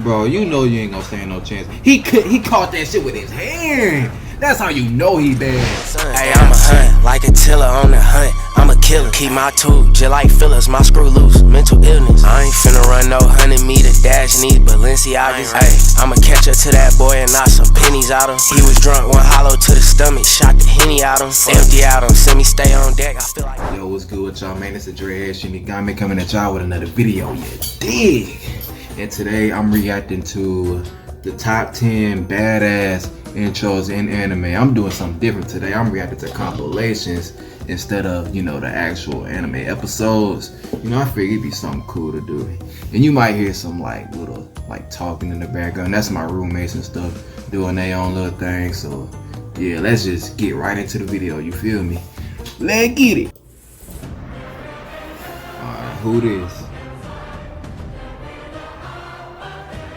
Bro, you know you ain't gonna stand no chance. He caught that shit with his hand. That's how you know he bad. Hey, I'm a hunt, like Attila on the hunt. I'm a killer. Keep my tool, just like Phyllis, my screw loose. Mental illness. I ain't finna run no 100-meter dash, need Balenciagas. Hey, I'ma catch up to that boy and knock some pennies out him. He was drunk, went hollow to the stomach, shot the Henny out him. Empty out him, send me stay on deck. I feel like. Yo, what's good with y'all, man? It's the Dread Shinigami coming at y'all with another video. You dig? And today I'm reacting to the top 10 badass intros in anime. I'm doing something different today. I'm reacting to compilations instead of, you know, the actual anime episodes. You know, I figured it'd be something cool to do. And you might hear some like little like talking in the background. That's my roommates and stuff doing their own little thing. So yeah, let's just get right into the video. You feel me? Let's get it. Alright, who this?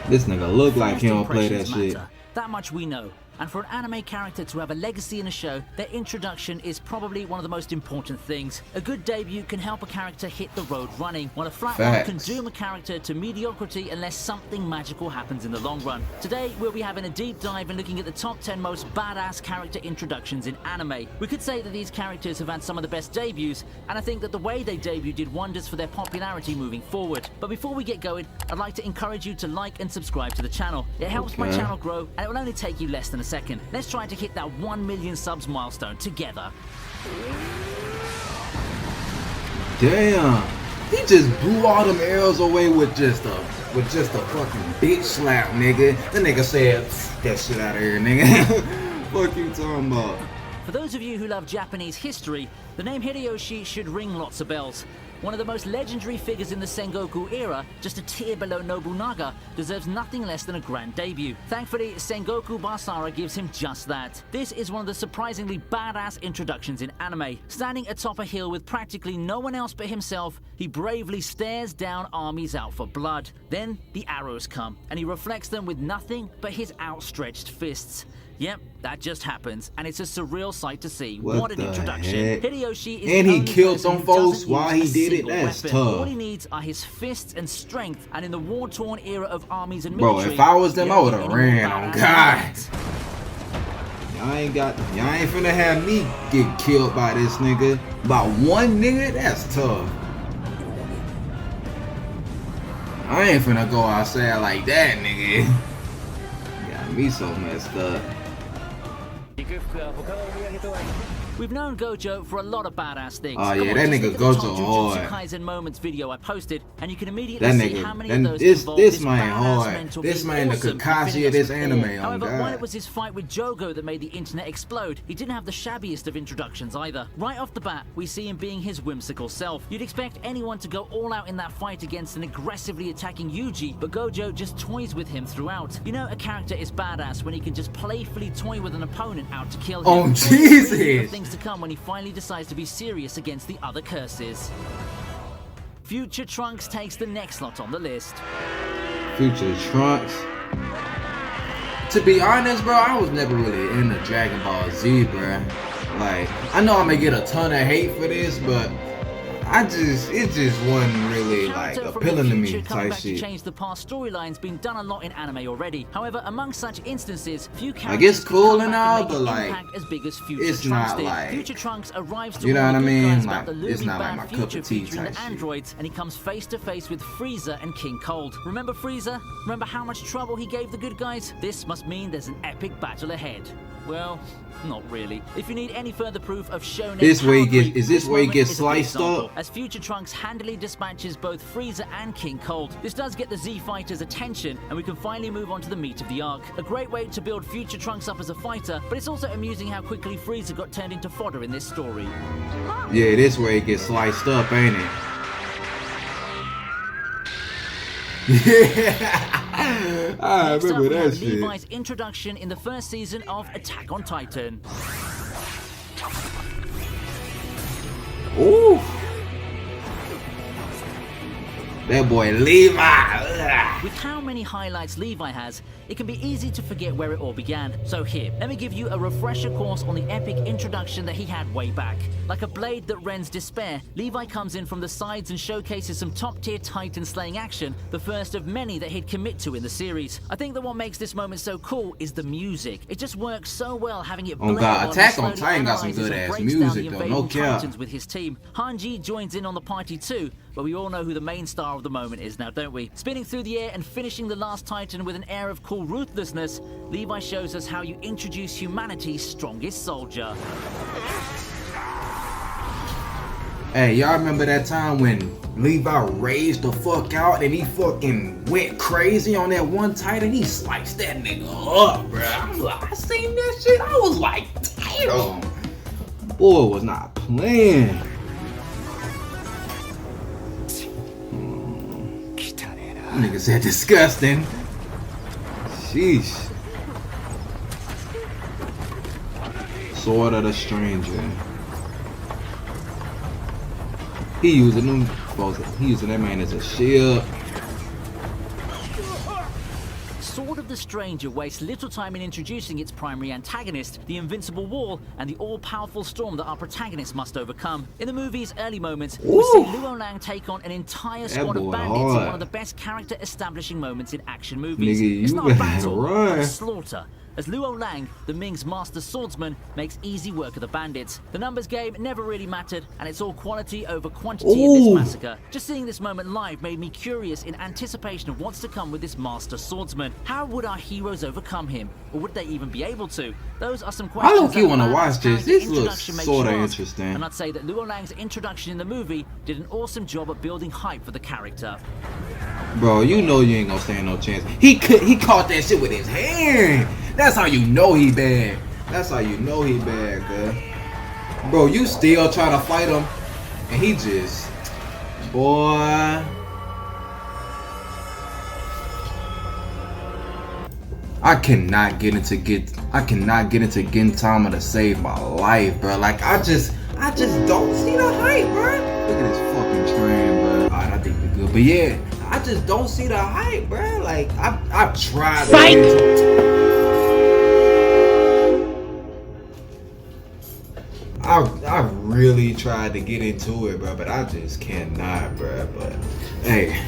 This nigga look like he don't play that shit. That much we know. And for an anime character to have a legacy in a show, their introduction is probably one of the most important things. A good debut can help a character hit the road running, while a flat one can doom a character to mediocrity unless something magical happens in the long run. Today, we'll be having a deep dive and looking at the top 10 most badass character introductions in anime. We could say that these characters have had some of the best debuts, and I think that the way they debuted did wonders for their popularity moving forward. But before we get going, I'd like to encourage you to like and subscribe to the channel. It helps my channel grow, and it will only take you less than a second. Let's try to hit that 1 million subs milestone together. Damn, he just blew all them arrows away with just a fucking bitch slap, nigga. The nigga said, that shit out of here, nigga. Fuck you talking about? For those of you who love Japanese history, the name Hideyoshi should ring lots of bells. One of the most legendary figures in the Sengoku era, just a tier below Nobunaga, deserves nothing less than a grand debut. Thankfully, Sengoku Basara gives him just that. This is one of the surprisingly badass introductions in anime. Standing atop a hill with practically no one else but himself, he bravely stares down armies out for blood. Then the arrows come, and he reflects them with nothing but his outstretched fists. Yep, that just happens, and it's a surreal sight to see. What an introduction. Heck? Hideyoshi is and the he only killed person some who folks doesn't while use he a did it. single That's weapon. tough. All he needs are his fists and strength, and in the war-torn era of armies and Bro, military, if I was them, I would have any ran more on badass God. Y'all ain't finna have me get killed by this nigga. By one nigga? That's tough. I ain't finna go outside like that, nigga. Got me so messed up. We've known Gojo for a lot of badass things. Oh yeah, that nigga Gojo hard. Kaisen Moments video I posted, and you can immediately That see how many of those nigga, involved this his man badass hard. mentor This being man the awesome and Kakashi filling of this us with anime, awe. oh However, when God. it was his fight with Jogo that made the internet explode, he didn't have the shabbiest of introductions either. Right off the bat, we see him being his whimsical self. You'd expect anyone to go all out in that fight against an aggressively attacking Yuji, but Gojo just toys with him throughout. You know a character is badass when he can just playfully toy with an opponent out to kill him. Oh Jesus! Things to come when he finally decides to be serious against the other curses. Future Trunks takes the next slot on the list. Future Trunks. To be honest, bro, I was never really into Dragon Ball Z, bro. Like, I know I'm gonna get a ton of hate for this, but it just wasn't really like appealing to me type shit. To change the past storyline's been done a lot in anime already. However, among such instances, few characters like it's cool and all, but like as big as Future it's Trunks not did. like, Future Trunks arrives to you know what I mean? Like, it's not like my cup of tea featuring type the shit. androids, and he comes face to face with Frieza and King Cold. Remember Frieza? Remember how much trouble he gave the good guys? This must mean there's an epic battle ahead. Well, not really. If you need any further proof of shonen this way he gets, creep, is this way he moment gets is a good sliced example, up? as Future Trunks handily dispatches both Frieza and King Cold. This does get the Z fighters' attention, and we can finally move on to the meat of the arc. A great way to build Future Trunks up as a fighter, but it's also amusing how quickly Frieza got turned into fodder in this story. Yeah, this way he gets sliced up, ain't it? Yeah, I Next up, remember we that have shit. Levi's introduction in the first season of Attack on Titan. Ooh. That boy Levi. Ugh. With how many highlights Levi has, it can be easy to forget where it all began. So here, let me give you a refresher course on the epic introduction that he had way back. Like a blade that rends despair, Levi comes in from the sides and showcases some top-tier Titan slaying action, the first of many that he'd commit to in the series. I think that what makes this moment so cool is the music. It just works so well having it blare God, while Attack he on slowly Titan got some analyzes and good-ass breaks down music, the though, no invading cap. Titans with his team. Hanji joins in on the party too, but we all know who the main star of the moment is now, don't we? Spinning through the air and finishing the last Titan with an air of cool ruthlessness, Levi shows us how you introduce humanity's strongest soldier. Hey, y'all remember that time when Levi raged the fuck out and he fucking went crazy on that one Titan? He sliced that nigga up, bro. I seen that shit. I was like, damn. Boy was not playing. Nigga said disgusting. Sheesh. Sword of the Stranger. He using that man as a shield. Sword of the Stranger wastes little time in introducing its primary antagonist, the invincible wall, and the all-powerful storm that our protagonist must overcome. In the movie's early moments, we see Luo Lang take on an entire squad of bandits in one of the best character-establishing moments in action movies. Nigga, it's you not a better battle, run. but a slaughter. As Luo Lang, the Ming's master swordsman, makes easy work of the bandits. The numbers game never really mattered, and it's all quality over quantity in this massacre. Just seeing this moment live made me curious in anticipation of what's to come with this master swordsman. How would our heroes overcome him? Or would they even be able to? Those are some questions. I look, you want to watch this. This looks introduction makes sort of you ask. interesting. And I'd say that Luo Lang's introduction in the movie did an awesome job at building hype for the character. Bro, you know you ain't gonna stand no chance. He caught that shit with his hand. That's how you know he bad. That's how you know he bad, cuz. Bro, you still try to fight him, and he just, boy. I cannot get into Gintama to save my life, bro. Like I just don't see the hype, bro. Look at this fucking train, bro. Alright, I think we're good, but yeah, I just don't see the hype, bro. Like I've tried. Fight. I really tried to get into it, bro, but I just cannot, bro. But hey,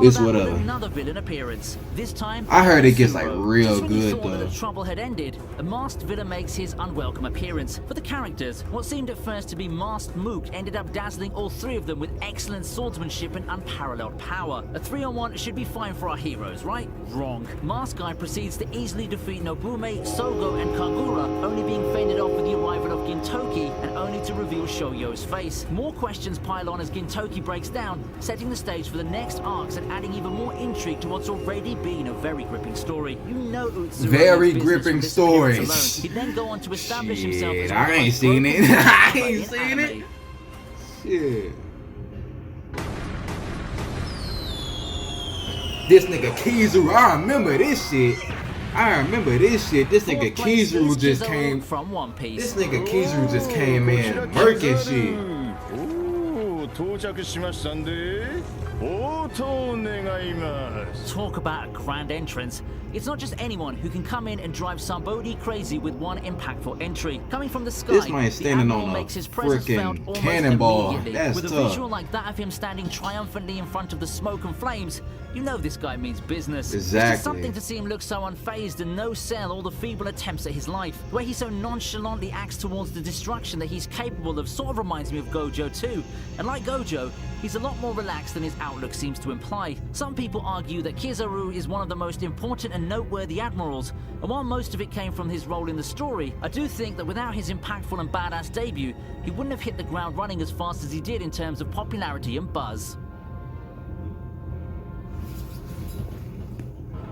it's whatever. Another villain appearance. This time, I heard it gets like real good good though. The trouble had ended. A masked villain makes his unwelcome appearance. For the characters, what seemed at first to be masked Mook ended up dazzling all three of them with excellent swordsmanship and unparalleled power. A 3-on-1 should be fine for our heroes, right? Wrong. Masked Guy proceeds to easily defeat Nobume, Sogo, and Kagura, only being fended off with the arrival of Gintoki and only to reveal Shoyo's face. More questions pile on as Gintoki breaks down, setting the stage for the next arcs and adding even more intrigue to what's already been a very gripping story. You know Utsuro very gripping story. He'd then go on to establish himself as I ain't seen it. I ain't seen it. Shit. This nigga Kizaru, I remember this shit. This nigga Kizaru just came from One Piece. This nigga Kizaru just came in murking shit. 到着しましたんで応答願います Talk about a grand entrance. It's not just anyone who can come in and drive somebody crazy with one impactful entry. Coming from the sky, This man the standing Admiral on a makes his presence felt freaking almost cannonball. immediately. That's With a tough. visual like that of him standing triumphantly in front of the smoke and flames, you know this guy means business. It's just Exactly. something to see him look so unfazed and no sell all the feeble attempts at his life. The way he so nonchalantly acts towards the destruction that he's capable of sort of reminds me of Gojo too. And like Gojo, he's a lot more relaxed than his outlook seems to imply. Some people argue that Kizaru is one of the most important and noteworthy admirals, and while most of it came from his role in the story, I do think that without his impactful and badass debut, he wouldn't have hit the ground running as fast as he did in terms of popularity and buzz.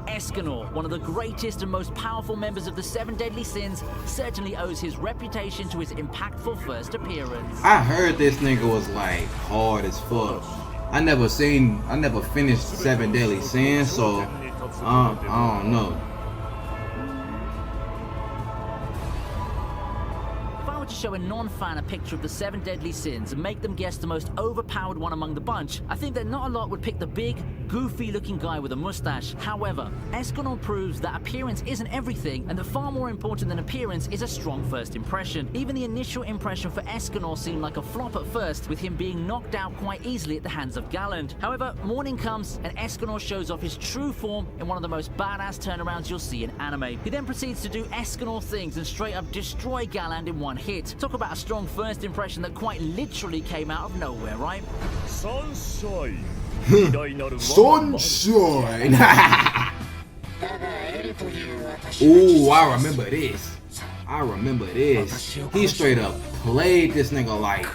Escanor, one of the greatest and most powerful members of the Seven Deadly Sins, certainly owes his reputation to his impactful first appearance. I heard this nigga was like hard as fuck. I never finished Seven Deadly Sins, so I don't know. If I were to show a non-fan a picture of the 7 deadly sins and make them guess the most overpowered one among the bunch, I think that not a lot would pick the big, goofy-looking guy with a mustache. However, Escanor proves that appearance isn't everything, and that far more important than appearance is a strong first impression. Even the initial impression for Escanor seemed like a flop at first, with him being knocked out quite easily at the hands of Galland. However, morning comes, and Escanor shows off his true form in one of the most badass turnarounds you'll see in anime. He then proceeds to do Escanor things and straight up destroy Galland in one hit. Talk about a strong first impression that quite literally came out of nowhere, right? Sunshine. Sunshine. Ooh, I remember this. He straight up played this nigga like.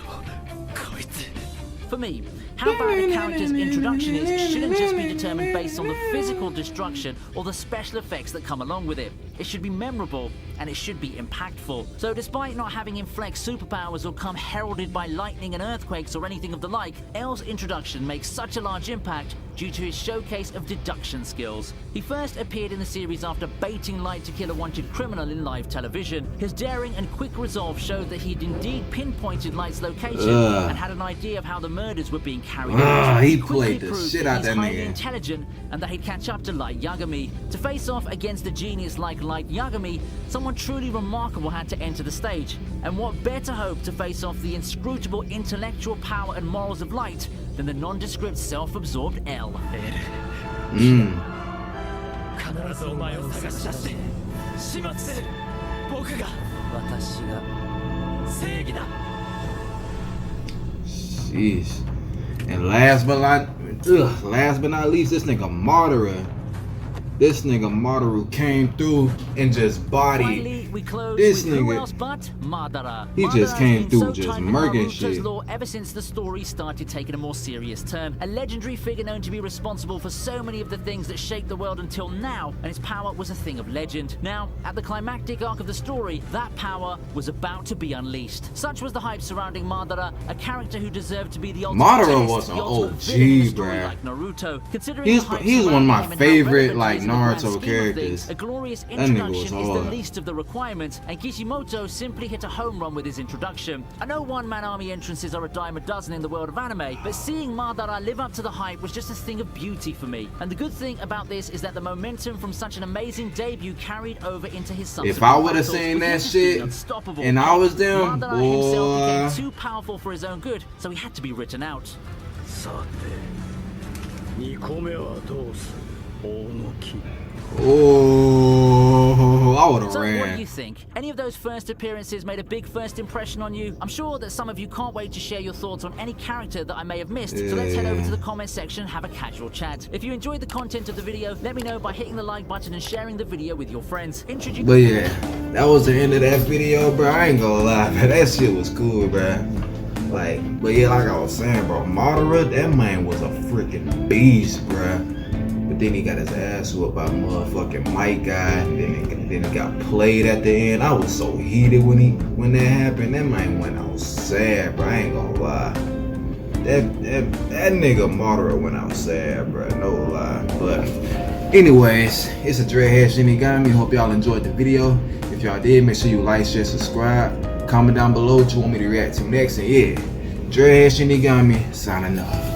For me, how bad a character's introduction is shouldn't just be determined based on the physical destruction or the special effects that come along with it. It should be memorable, and it should be impactful. So despite not having inflex superpowers or come heralded by lightning and earthquakes or anything of the like, L's introduction makes such a large impact due to his showcase of deduction skills. He first appeared in the series after baiting Light to kill a wanted criminal in live television. His daring and quick resolve showed that he'd indeed pinpointed Light's location and had an idea of how the murders were being carried out. He played the shit out that nigga. He's highly nigga. intelligent and that he'd catch up to Light Yagami. To face off against a genius like Light Yagami, someone truly remarkable had to enter the stage. And what better hope to face off the inscrutable intellectual power and morals of Light than the nondescript self-absorbed L. Jeez. And last but not least, this nigga Madara came through and just bodied. Finally, we close this with who nigga. else but Madara. He just Madara came has been through so just tied to murking Naruto's shit. lore ever since the story started taking a more serious turn. A legendary figure known to be responsible for so many of the things that shaped the world until now, and his power was a thing of legend. Now, at the climactic arc of the story, that power was about to be unleashed. Such was the hype surrounding Madara, a character who deserved to be the ultimate Madara test, was the an ultimate OG, villain in a story bruh. like Naruto. Considering He's the hype one of surrounding my him and how favorite, relevant like, he is in the grand Naruto scheme of characters. things, a glorious That nigga was introduction is the hard. least of the requirements, and Kishimoto simply hit a home run with his introduction. I know one-man army entrances are a dime a dozen in the world of anime, but seeing Madara live up to the hype was just a thing of beauty for me. And the good thing about this is that the momentum from such an amazing debut carried over into his subsequent If I would have battles, seen with that his speed shit unstoppable. and I was them, Madara himself boy. became too powerful for his own good, so he had to be written out. 2個目はどうする大野木 Oh, I would have So, what do ran. you think? Any of those first appearances made a big first impression on you? I'm sure that some of you can't wait to share your thoughts on any character that I may have missed, so let's head over to the comment section and have a casual chat. If you enjoyed the content of the video, let me know by hitting the like button and sharing the video with your friends. But yeah, that was the end of that video, bro. I ain't gonna lie, man. That shit was cool, bro. Like, but yeah, like I was saying, bro, Madara, that man was a freaking beast, bro. But then he got his ass whooped by motherfucking Mike guy, and then he got played at the end. I was so heated when that happened. That man went out sad, bro. I ain't gonna lie. That nigga Madara went out sad, bro. No lie. But anyways, it's a Dreadhead Shinigami. Hope y'all enjoyed the video. If y'all did, make sure you like, share, subscribe. Comment down below what you want me to react to next. And yeah, Dreadhead Shinigami signing off.